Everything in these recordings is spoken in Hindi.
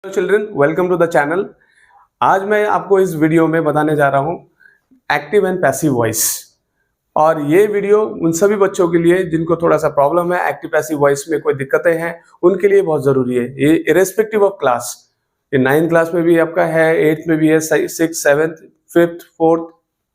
Hello children, welcome to the channel. आज मैं आपको इस वीडियो में बताने जा रहा हूँ एक्टिव एंड पैसिव वॉइस। और ये वीडियो उन सभी बच्चों के लिए जिनको थोड़ा सा प्रॉब्लम है, एक्टिव पैसिव वॉइस में कोई दिक्कतें हैं, उनके लिए बहुत ज़रूरी है। ये इरेस्पेक्टिव ऑफ क्लास, ये 9th क्लास में भी आपका है, 8th में भी है, 6th, 7th, 5th, 4th,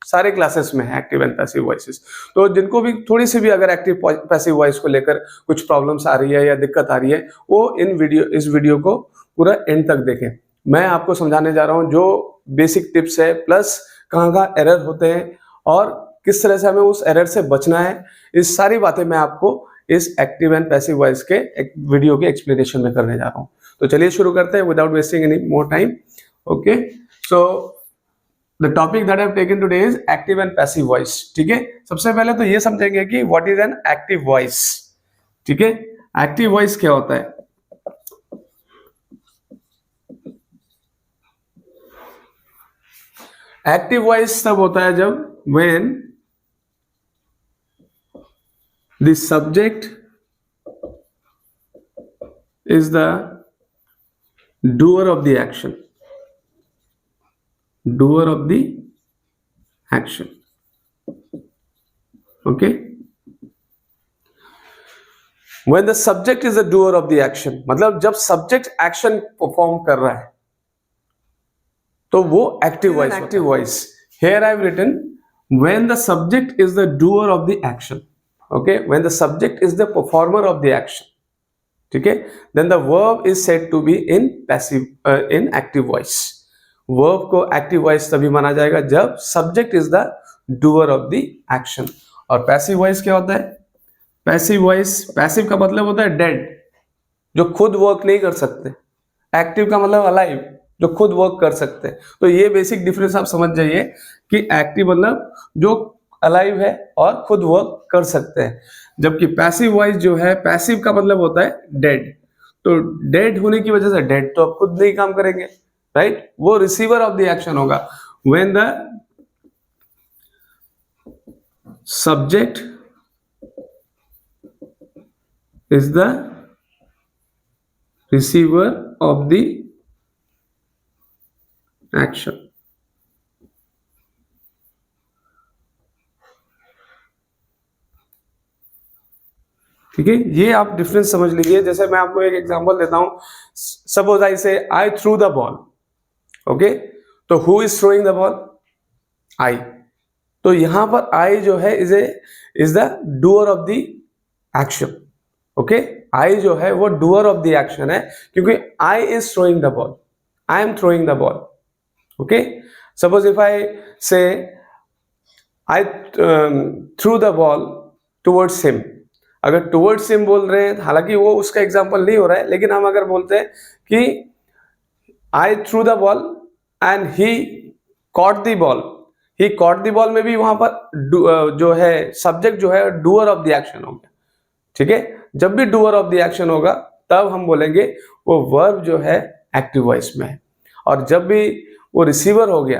सारे क्लासेस में है एक्टिव एंड पैसिव वॉइसेस। तो जिनको भी थोड़ी सी भी अगर एक्टिव पैसिव वॉइस को लेकर कुछ प्रॉब्लम्स आ रही है या दिक्कत आ रही है, वो इस वीडियो को पूरा एंड तक देखें। मैं आपको समझाने जा रहा हूँ जो बेसिक टिप्स है, प्लस कहाँ एरर होते हैं और किस तरह से हमें उस एरर से बचना है। इस सारी बातें मैं आपको इस एक्टिव एंड पैसिव वॉइस के एक वीडियो के एक्सप्लेनेशन में करने जा रहा हूँ। तो चलिए शुरू करते हैं without wasting any more time. Okay, so the topic that I have taken today is active and passive voice. ठीक है, सबसे पहले तो ये समझेंगे कि what is an active voice. ठीक है, एक्टिव वॉइस क्या होता है? एक्टिव वॉइस तब होता है जब when the subject is the doer of the action. Doer of the action. Okay? When the subject is the doer of the action, मतलब जब subject action perform कर रहा है तो वो active voice. Active voice here I've written when the subject is the doer of the action. Okay, when the subject is the performer of the action. ठीक है, then the verb is said to be in passive in active voice. verb को active voice तभी माना जाएगा जब subject is the doer of the action. और passive voice क्या होता है? passive voice, passive का मतलब होता है dead, जो खुद वर्क नहीं कर सकते। एक्टिव का मतलब अलाइव, जो खुद वर्क कर सकते हैं। तो ये बेसिक डिफरेंस आप समझ जाइए कि एक्टिव मतलब जो अलाइव है और खुद वर्क कर सकते हैं, जबकि पैसिव वॉइस जो है, पैसिव का मतलब होता है डेड। तो डेड होने की वजह से, डेड तो आप खुद नहीं काम करेंगे, राइट? वो रिसीवर ऑफ द एक्शन होगा। When the subject is the receiver of the action. ठीक है, ये आप डिफरेंस समझ लीजिए। जैसे मैं आपको एक एग्जांपल देता हूं, suppose I say I threw the ball. Okay, तो who is throwing the ball? I. तो यहां पर आई जो है is the doer of the action. Okay, I जो है वो डूअर ऑफ द एक्शन है, क्योंकि I is throwing the ball, I am throwing the ball. Okay, suppose if I say I threw the ball towards him. अगर टुवर्ड्स हिम बोल रहे हैं, हालांकि वो उसका एग्जांपल नहीं हो रहा है, लेकिन हम अगर बोलते हैं कि I threw the ball and he caught the ball, he caught the ball में भी वहां पर जो है सब्जेक्ट जो है डूअर ऑफ द एक्शन होगा। ठीक है, जब भी डूअर ऑफ द एक्शन होगा तब हम बोलेंगे वो वर्ब जो है एक्टिव वॉइस में है। और जब भी वो रिसीवर हो गया,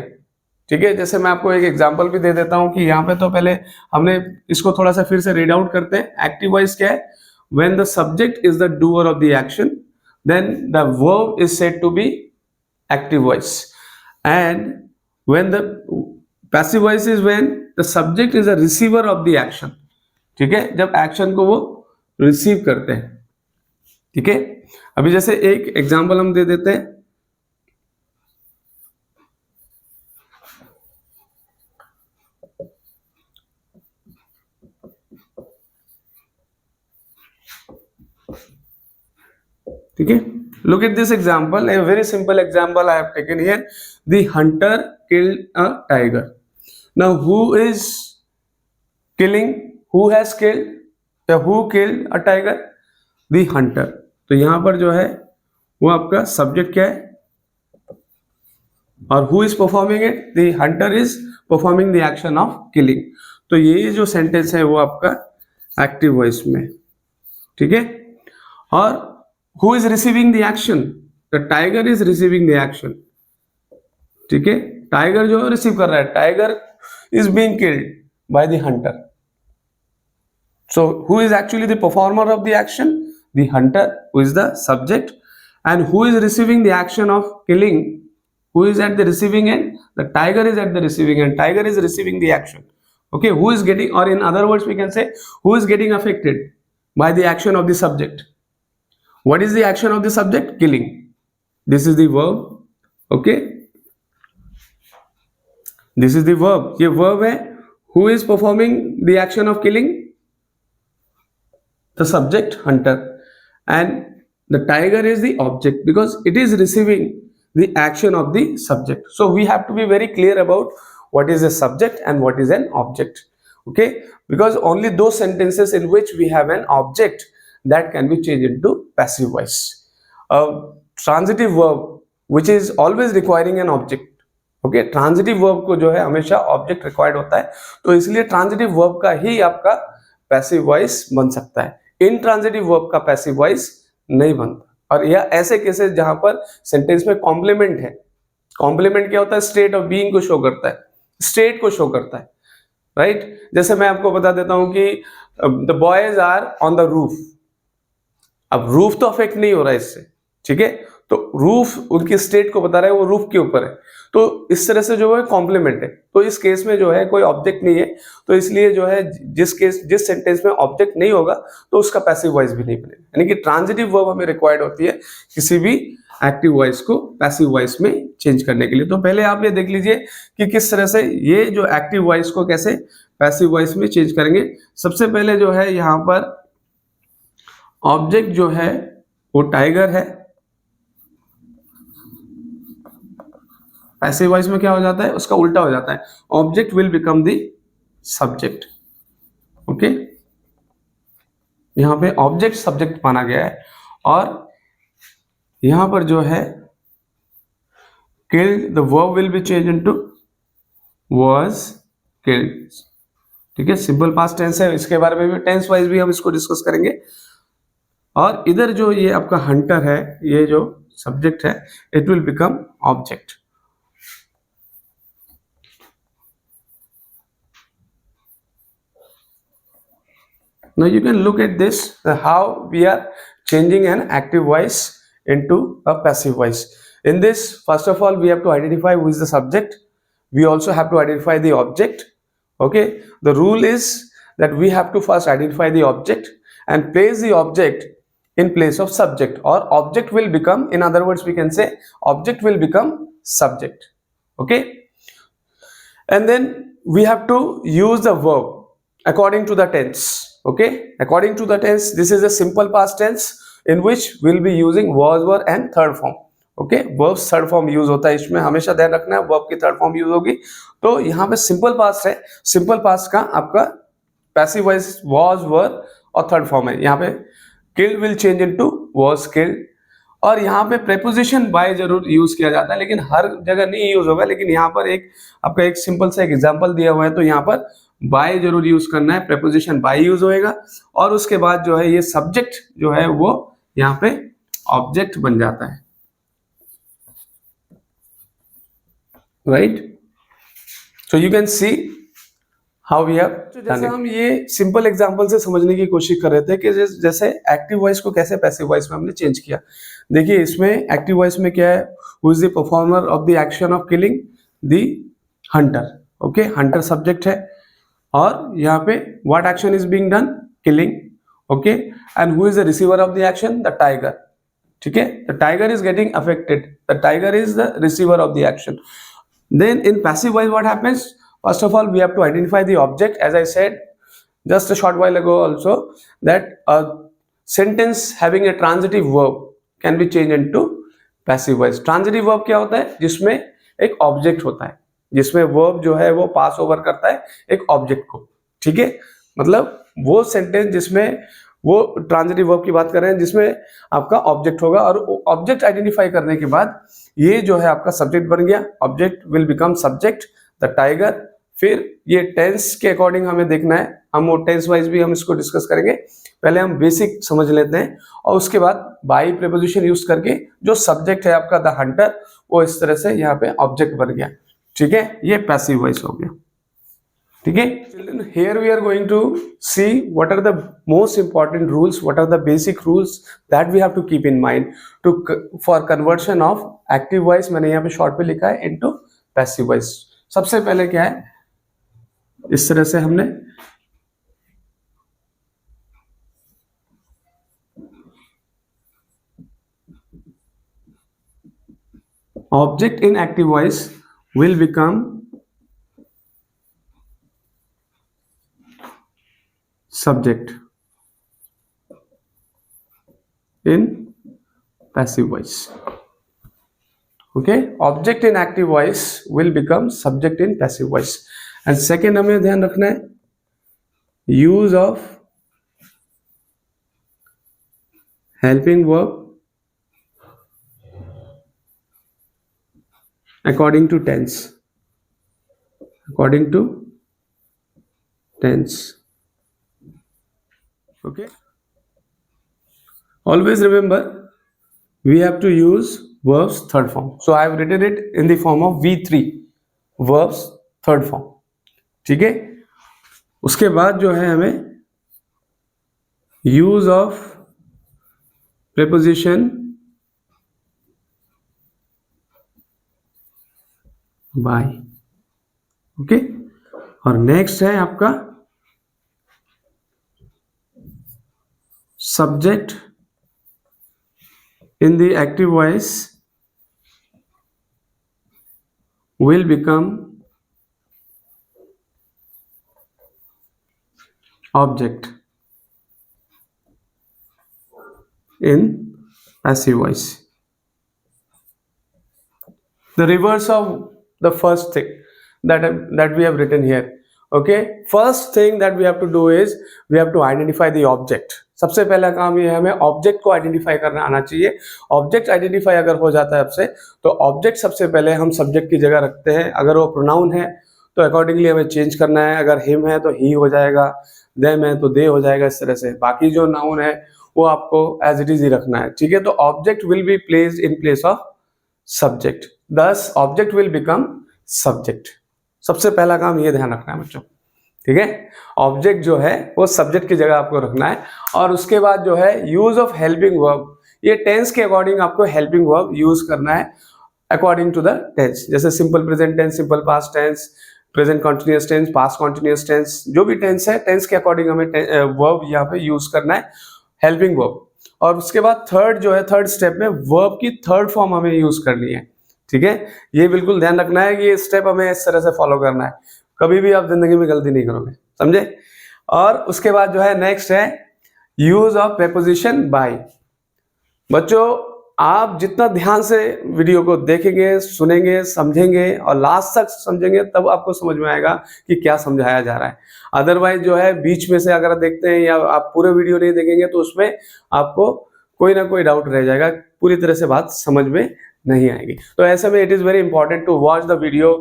ठीक है, जैसे मैं आपको एक एग्जांपल भी दे देता हूं कि यहाँ पे तो पहले हमने इसको थोड़ा सा फिर से रीड आउट करते हैं। एक्टिव वॉइस क्या है? When the subject is the doer of the action, then the verb is said to be active voice. And when the passive voice is when the subject is the receiver of the action. ठीक है, जब एक्शन को वो रिसीव करते हैं। ठीक है, अभी जैसे एक एग्जाम्पल हम दे देते हैं। ठीक है, look at this example, a very simple example I have taken here. The hunter killed a tiger. Now who is killing? Who has killed? या who killed a tiger? The hunter. तो यहां पर जो है वो आपका सब्जेक्ट क्या है और who is performing it? The hunter is performing the action of killing. तो ये जो सेंटेंस है वो आपका एक्टिव वॉइस में। ठीक है, और who is receiving the action? The tiger is receiving the action. ठीक है, टाइगर जो है रिसीव कर रहा है, tiger is being killed by the hunter. So who is actually the performer of the action? The hunter, who is the subject, and who is receiving the action of killing, who is at the receiving end, the tiger is at the receiving end, tiger is receiving the action. Okay, who is getting, or in other words we can say, who is getting affected by the action of the subject. What is the action of the subject? Killing. This is the verb. Okay, this is the verb. ये verb है. Who is performing the action of killing? The subject, hunter, and the tiger is the object because it is receiving the action of the subject. So we have to be very clear about what is a subject and what is an object. Okay, because only those sentences in which we have an object that can be changed into passive voice. A transitive verb which is always requiring an object. Okay, transitive verb को जो है हमेशा ऑब्जेक्ट रिक्वायर्ड होता है, तो इसलिए ट्रांजिटिव वर्ब का ही आपका पैसिव वॉइस बन सकता है. इनट्रांजिटिव वर्ब का पैसिव वॉइस नहीं बनता. और यह ऐसे केसेस जहां पर सेंटेंस में कॉम्प्लीमेंट है. कॉम्प्लीमेंट क्या होता है? स्टेट ऑफ बीइंग को शो करता है, स्टेट को शो करता है, राइट. जैसे मैं आपको बता देता हूं कि the boys are on the roof. अब रूफ तो अफेक्ट नहीं हो रहा है इससे, ठीक है, तो रूफ उनकी स्टेट को बता रहा है, वो रूफ के ऊपर है, तो इस तरह से जो है कॉम्प्लीमेंट है. तो इस केस में जो है कोई ऑब्जेक्ट नहीं है, तो इसलिए जो है जिस सेंटेंस में ऑब्जेक्ट नहीं होगा तो उसका पैसिव वॉइस भी नहीं बनेगा. यानी कि ट्रांजिटिव वर्ब हमें रिक्वायर्ड होती है किसी भी एक्टिव वॉइस को पैसिव वॉइस में चेंज करने के लिए. तो पहले आप ये देख लीजिए कि किस तरह से ये जो एक्टिव वॉइस को कैसे पैसिव वॉइस में चेंज करेंगे. सबसे पहले जो है यहाँ पर ऑब्जेक्ट जो है वो टाइगर है. पैसिव वॉइस में क्या हो जाता है? उसका उल्टा हो जाता है. Object will become the subject. Okay, यहां पे ऑब्जेक्ट सब्जेक्ट माना गया है और यहां पर जो है killed, the verb will be change into was killed. ठीक है, सिंपल पास्ट टेंस है, इसके बारे में भी टेंस वाइज भी हम इसको डिस्कस करेंगे. और इधर जो ये आपका हंटर है, ये जो सब्जेक्ट है, it will become object. Now you can look at this, how we are changing an active voice into a passive voice. In this, first of all, we have to identify who is the subject. We also have to identify the object. Okay, the rule is that we have to first identify the object and place the object in place of subject, or object will become, in other words we can say, object will become subject. Okay, and then we have to use the verb according to the tense. Okay, according to the tense, this is a simple past tense in which we'll be using was, were and third form. Okay, verbs third form use होता है, इसमें हमेशा ध्यान रखना है verb की थर्ड फॉर्म यूज होगी. तो यहाँ पे सिंपल पास्ट है, सिंपल पास्ट का आपका पैसिव वॉइस was, were और थर्ड फॉर्म है. यहाँ पे killed will change into was killed. और यहाँ पे preposition by जरूर यूज किया जाता है, लेकिन हर जगह नहीं यूज होगा. लेकिन यहाँ पर एक आपका एक सिंपल सा एग्जाम्पल दिया हुआ है, तो यहाँ पर बाय जरूर यूज करना है, प्रेपोजिशन बाय यूज होएगा. और उसके बाद जो है ये सब्जेक्ट जो है वो यहाँ पे ऑब्जेक्ट बन जाता है, right. So you can see how we have. जैसे हम ये सिंपल एग्जांपल से समझने की कोशिश कर रहे थे कि जैसे एक्टिव वॉइस को कैसे पैसिव वॉइस में हमने चेंज किया. देखिए इसमें एक्टिव वॉइस में क्या है, who is the performer of the action of killing, the Hunter. Okay, Hunter subject है और यहाँ पे what action is being done? Killing. Okay, and who is the receiver of the action? The tiger. ठीक है, the tiger is getting affected. The tiger is the receiver of the action. Then in passive voice what happens? First of all, we have to identify the object. As I said just a short while ago also, that a sentence having a transitive verb can be changed into passive voice. Transitive verb क्या होता है? जिसमें एक ऑब्जेक्ट होता है, जिसमें वर्ब जो है वो पास ओवर करता है एक ऑब्जेक्ट को. ठीक है, मतलब वो सेंटेंस जिसमें वो ट्रांजिटिव वर्ब की बात कर रहे हैं जिसमें आपका ऑब्जेक्ट होगा, और ऑब्जेक्ट आइडेंटिफाई करने के बाद ये जो है आपका सब्जेक्ट बन गया. Object will become subject, the tiger. फिर ये टेंस के अकॉर्डिंग हमें देखना है, हम वो टेंस वाइज भी हम इसको डिस्कस करेंगे. पहले हम बेसिक समझ लेते हैं और उसके बाद बाय प्रीपोजिशन यूज करके जो सब्जेक्ट है आपका द हंटर, वो इस तरह से यहाँ पे ऑब्जेक्ट बन गया. ठीक है, ये पैसिव वॉइस हो गया. ठीक है children, here we are going to see what are the most important rules, what are the basic rules that we have to keep in mind to for conversion of active voice, मैंने यहाँ पे शॉर्ट पे लिखा है, into passive voice. सबसे पहले क्या है, इस तरह से हमने object in active voice will become subject in passive voice. Okay, object in active voice will become subject in passive voice. And second हमें ध्यान रखना है, use of helping verb according to tense. According to tense. Okay, always remember we have to use verbs third form. So I have written it in the form of V3, verbs third form. ठीक है, उसके बाद जो है हमें use of preposition by. Okay, और नेक्स्ट है आपका subject in the active voice will become object in passive voice. The reverse of the first thing that we have written here. Okay, first thing that we have to do is we have to identify the object. सबसे पहला काम ये है, हमें ऑब्जेक्ट को आइडेंटिफाई करना आना चाहिए. ऑब्जेक्ट आइडेंटिफाई अगर हो जाता है आपसे, तो ऑब्जेक्ट सबसे पहले हम सब्जेक्ट की जगह रखते हैं. अगर वो प्रोनाउन है तो अकॉर्डिंगली हमें चेंज करना है. अगर हिम है तो ही हो जाएगा, देम है तो दे हो जाएगा. इस तरह से बाकी जो नाउन है वो आपको एज इट इज ही रखना है. ठीक है, तो object will be placed in place of subject, दस ऑब्जेक्ट विल बिकम सब्जेक्ट. सबसे पहला काम ये ध्यान रखना है बच्चों. ठीक है, ऑब्जेक्ट जो है वो सब्जेक्ट की जगह आपको रखना है. और उसके बाद जो है यूज ऑफ हेल्पिंग वर्ब, ये टेंस के अकॉर्डिंग आपको हेल्पिंग वर्ब यूज करना है अकॉर्डिंग टू द टेंस. जैसे simple present tense, simple past tense, present continuous tense, past continuous tense, जो भी टेंस है टेंस के अकॉर्डिंग हमें वर्ब यहाँ पे यूज करना है, हेल्पिंग वर्ब. और उसके बाद थर्ड जो है, थर्ड स्टेप में वर्ब की थर्ड फॉर्म हमें यूज करनी है. ठीक है, ये बिल्कुल ध्यान रखना है कि ये स्टेप हमें इस तरह से फॉलो करना है. कभी भी आप जिंदगी में गलती नहीं करोगे, समझे. और उसके बाद जो है नेक्स्ट है यूज ऑफ प्रेपोजिशन बाय. बच्चों आप जितना ध्यान से वीडियो को देखेंगे, सुनेंगे, समझेंगे और लास्ट तक समझेंगे, तब आपको समझ में आएगा कि क्या समझाया जा रहा है. अदरवाइज जो है बीच में से अगर देखते हैं या आप पूरे वीडियो नहीं देखेंगे तो उसमें आपको कोई ना कोई डाउट रह जाएगा, पूरी तरह से बात समझ में नहीं आएगी. तो ऐसे में it is very important to watch the video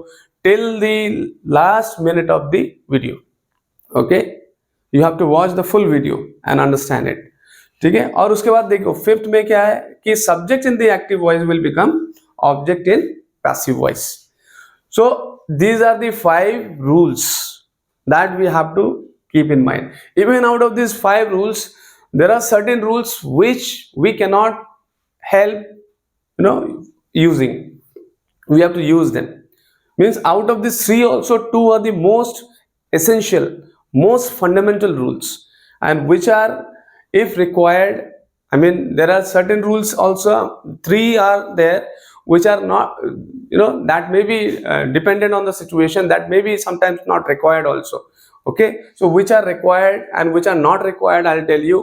till the last minute of the video. Okay, you have to watch the full video and understand it. ठीक है, और उसके बाद देखो फिफ्थ में क्या है कि subject in the active voice will become object in passive voice. So these are the 5 rules that we have to keep in mind. Even out of this 5 rules there are certain rules which we cannot help using. We have to use them. Means out of these 3 also 2 are the most essential, most fundamental rules, and which are if required, I mean there are certain rules also, 3 are there which are not, that may be dependent on the situation, that may be sometimes not required also. Okay, so which are required and which are not required, I'll tell you.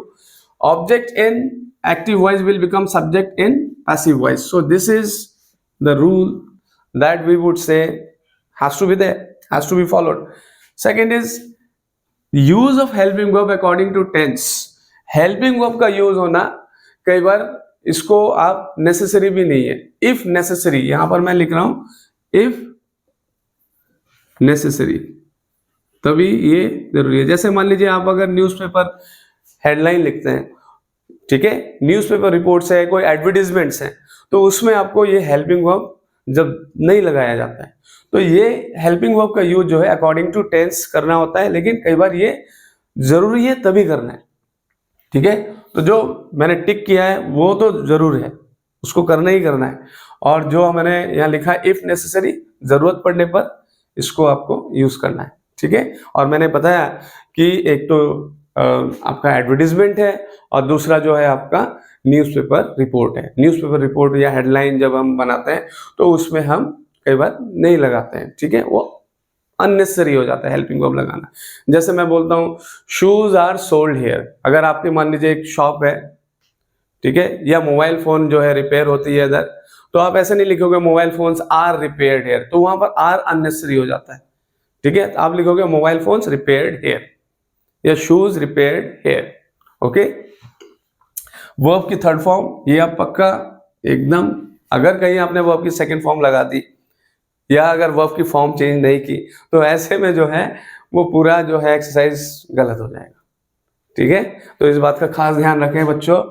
Object in active voice will become subject in passive voice. So this is the rule that we would say has to be there, has to be followed. Second is use of helping verb according to tense. Helping verb का यूज होना कई बार इसको आप नेसेसरी भी नहीं है. इफ नेसेसरी, यहां पर मैं लिख रहा हूं इफ नेसेसरी, तभी ये जरूरी है. जैसे मान लीजिए आप अगर न्यूज़पेपर हेडलाइन लिखते हैं, ठीक है, न्यूज़पेपर रिपोर्ट्स है, कोई एडवर्टीजमेंट्स हैं, तो उसमें आपको ये हेल्पिंग वर्ब जब नहीं लगाया जाता है। तो ये हेल्पिंग वर्ब का यूज जो है अकॉर्डिंग टू टेंस करना होता है, लेकिन कई बार ये जरूरी है तभी करना है, ठीक है। तो जो मैंने टिक किया है वो तो जरूर है, उसको करना ही करना है। और जो मैंने यहाँ लिखा है इफ नेसेसरी, जरूरत पड़ने पर इसको आपको यूज करना है, ठीक है। और मैंने बताया कि एक तो आपका एडवर्टीजमेंट है और दूसरा जो है आपका न्यूज़पेपर रिपोर्ट है। न्यूज़पेपर रिपोर्ट या हेडलाइन जब हम बनाते हैं तो उसमें हम कई बार नहीं लगाते हैं, ठीक है, वो अननेसेसरी हो जाता है हेल्पिंग वर्ब लगाना। जैसे मैं बोलता हूँ शूज आर सोल्ड हियर, अगर आपके मान लीजिए एक शॉप है, ठीक है, या मोबाइल फोन जो है रिपेयर होती है इधर, तो आप ऐसे नहीं लिखोगे mobile phones are repaired here, तो वहां पर आर अननेसेसरी हो जाता है, ठीक है। आप लिखोगे मोबाइल फोन्स रिपेयर्ड हियर या shoes repaired here, okay. Verb की थर्ड फॉर्म, ये आप पक्का एकदम, अगर कहीं आपने वर्ब की सेकंड फॉर्म लगा दी या अगर वर्ब की फॉर्म चेंज नहीं की तो ऐसे में जो है वो पूरा जो है एक्सरसाइज गलत हो जाएगा, ठीक है। तो इस बात का खास ध्यान रखें बच्चों।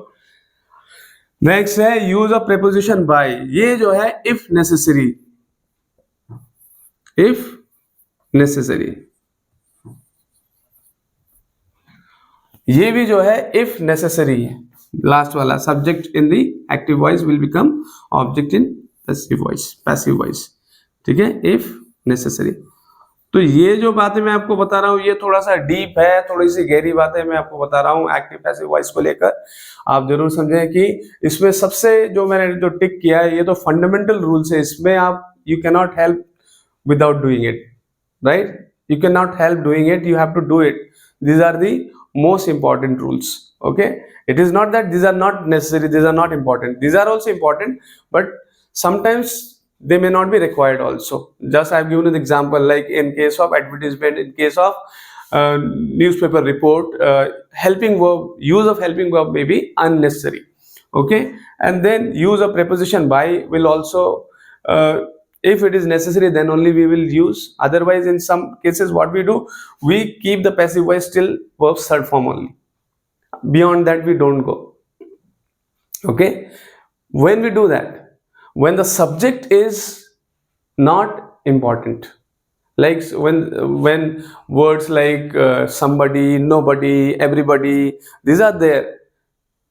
नेक्स्ट है यूज ऑफ प्रीपोजिशन बाय, ये जो है इफ नेसेसरी, इफ नेसेसरी, ये भी जो है इफ नेसेसरी है। लास्ट वाला subject in the active voice will become object in passive voice, passive voice, ठीक है, इफ नेसेसरी। तो ये जो बातें मैं आपको बता रहा हूँ ये थोड़ा सा डीप है, थोड़ी सी गहरी बातें मैं आपको बता रहा हूँ एक्टिव पैसिव वॉइस को लेकर। आप जरूर समझें कि इसमें सबसे जो मैंने जो टिक किया है ये तो फंडामेंटल रूल्स है, इसमें आप you can not help without doing it, right? You cannot help doing it, you have to do it. These are the most important rules, okay? It is not that these are not necessary, these are not important, these are also important, but sometimes they may not be required also. Just I have given an example, like in case of advertisement, in case of newspaper report, helping verb, use of helping verb may be unnecessary, okay. And then use of preposition by will also if it is necessary then only we will use, otherwise in some cases what we do, we keep the passive voice till verb's third form only, beyond that we don't go, okay. When we do that, when the subject is not important, like when words like somebody, nobody, everybody, these are there,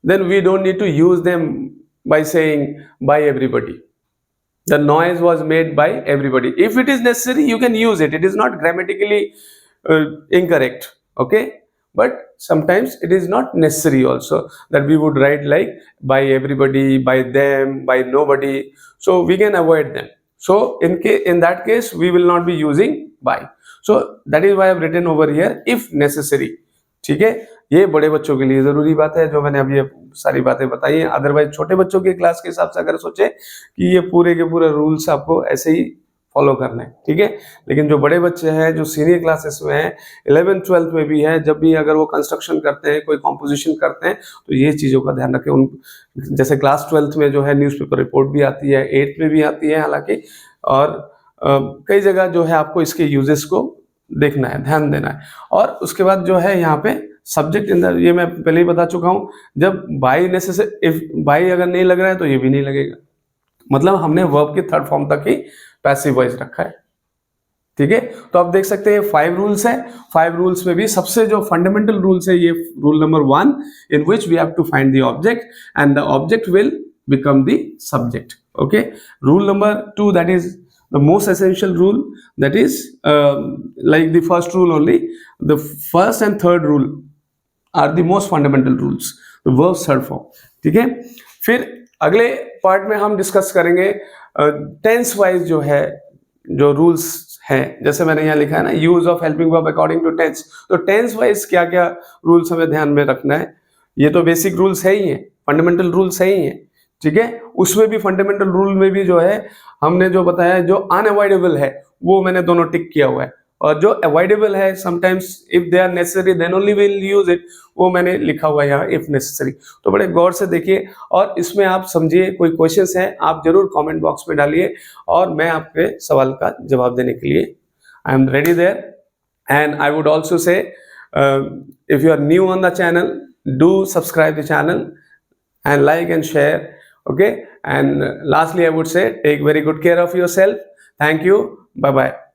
then we don't need to use them by saying by everybody. The noise was made by everybody. If it is necessary, you can use it. It is not grammatically incorrect, okay? But sometimes it is not necessary also that we would write like by everybody, by them, by nobody. So we can avoid them. So in that case, we will not be using by. So that is why I have written over here if necessary. ठीक है, ये बड़े बच्चों के लिए जरूरी बात है जो मैंने अभी ये सारी बातें बताई हैं। अदरवाइज छोटे बच्चों के क्लास के हिसाब से अगर सोचे कि ये पूरे के पूरे रूल्स आपको ऐसे ही फॉलो करने हैं, ठीक है। लेकिन जो बड़े बच्चे हैं जो सीनियर क्लासेस में हैं, 11th 12th में भी है, जब भी अगर वो कंस्ट्रक्शन करते हैं, कोई कॉम्पोजिशन करते हैं, तो ये चीज़ों का ध्यान रखें। उन जैसे क्लास 12th में जो है न्यूज़पेपर रिपोर्ट भी आती है, 8th में भी आती है हालांकि, और कई जगह जो है आपको इसके यूजेस को देखना है, ध्यान देना है। और उसके बाद जो है यहाँ पे सब्जेक्ट इन द, ये मैं पहले ही बता चुका हूँ, जब बाई नेसेसरी, इफ बाई अगर नहीं लग रहा है तो ये भी नहीं लगेगा, मतलब हमने वर्ब के थर्ड फॉर्म तक ही पैसिव वॉइस रखा है, ठीक है। तो आप देख सकते हैं 5 रूल्स है। 5 रूल्स में भी सबसे जो फंडामेंटल रूल्स है ये rule number 1, in which we have to find the object and the object will become the subject, okay. Rule number 2, that is the most essential rule, that is like the first rule only, the first and third rule are the most fundamental rules, the verb's third form, ठीक है। फिर अगले पार्ट में हम डिस्कस करेंगे टेंस वाइज जो है जो रूल्स हैं। जैसे मैंने यहाँ लिखा है ना, use of helping verb according to tense, तो टेंस वाइज क्या क्या रूल्स हमें ध्यान में रखना है। ये तो बेसिक रूल्स है ही है, फंडामेंटल रूल्स है ही है, ठीक है। उसमें भी फंडामेंटल रूल में भी जो है हमने जो बताया, जो अनअवॉइडेबल है वो मैंने दोनों टिक किया हुआ है, और जो अवॉइडेबल है sometimes if they are necessary then only will use it, वो मैंने लिखा हुआ है यहाँ इफ नेसेसरी। तो बड़े गौर से देखिए और इसमें आप समझिए। कोई क्वेश्चंस हैं आप जरूर कमेंट बॉक्स में डालिए और मैं आपके सवाल का जवाब देने के लिए I am ready there. And I would also say if you are new on the channel, do subscribe the channel and like and share, okay, and lastly I would say take very good care of yourself. Thank you. Bye bye.